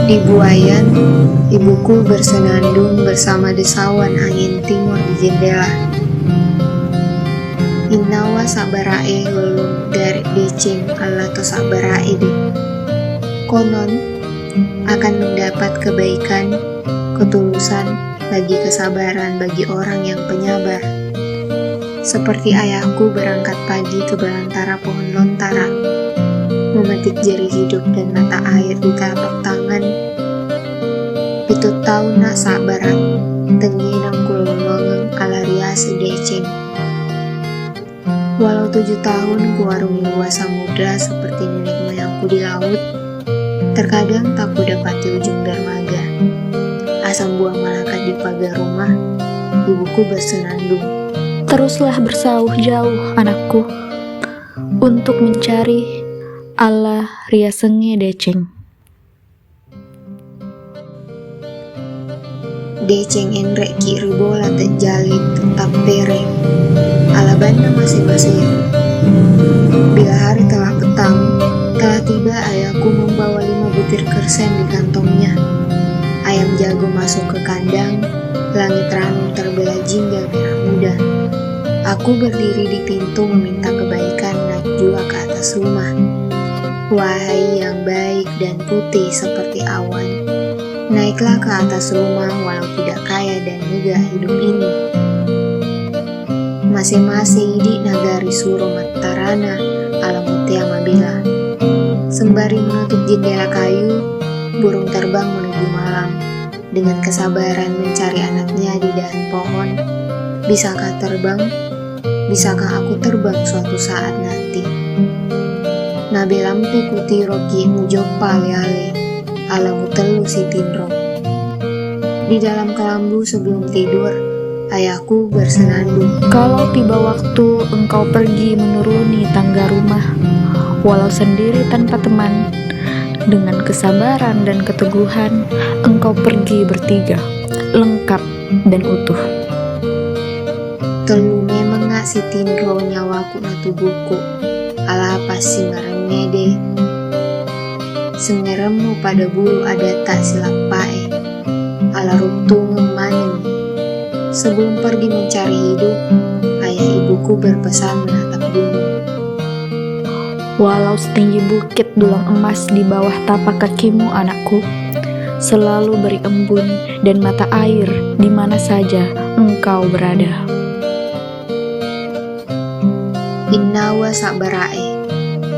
Di buayan, ibuku bersenandung bersama desauan angin timur di jendela. Innawa sabarae lulung dari decing Allah to sabarae de. Konon akan mendapat kebaikan, ketulusan bagi kesabaran bagi orang yang penyabar. Seperti ayahku berangkat pagi ke belantara pohon lontara, memetik jeri hidup dan mata air di telapak tangan. Pitut tahu nak sabaran, tenginang kulolongeng alaria sedeceng. Walau 7 tahun kuarungi luas samudra seperti nenek moyangku di laut, terkadang tak kudapati ujung dermaga. Asam buah malakat di pagar rumah, ibuku bersenandung. Teruslah bersauh jauh anakku, untuk mencari Allah ria senge deceng. Deceng enrek ki ribola terjalin tetap pere. Ala banda masing-masing. Bila hari telah petang, telah tiba ayahku membawa 5 butir kersen di kantongnya. Ayam jago masuk ke kandang, langit ranum terbelah jingga merah muda. Aku berdiri di pintu meminta kebaikan naik jua ke atas rumah. Wahai yang baik dan putih seperti awan, naiklah ke atas rumah walau tidak kaya dan megah hidup ini. Masing-masing di nagari Suro Mattarana ala Mutia Mabila. Sembari menutup jendela kayu, burung terbang menuju malam. Dengan kesabaran mencari anaknya di dahan pohon. Bisakah terbang? Bisakah aku terbang suatu saat nanti? Nabelampe kutiro ki mujoppa leale ala mutelu si tinro. Di dalam kelambu sebelum tidur, ayahku bersenandung. Kalau tiba waktu engkau pergi menuruni tangga rumah, walau sendiri tanpa teman, dengan kesabaran dan keteguhan, engkau pergi bertiga, lengkap dan utuh. Telu memang ngasih tinro nyawaku na tubuhku, ala pasti ngaremede. Sengeremu pada bulu ada tak silap pae, ala ruptu ngemanem. Sebelum pergi mencari hidup, ayah ibuku berpesan menatap gunung. Walau setinggi bukit dulang emas di bawah tapak kakimu anakku, selalu beri embun dan mata air di mana saja engkau berada. Innawa sabarae,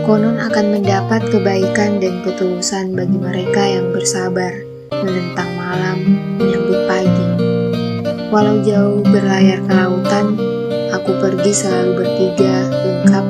konon akan mendapat kebaikan dan ketulusan bagi mereka yang bersabar menentang malam menyambut pagi. Walau jauh berlayar ke lautan, aku pergi selalu bertiga, lengkap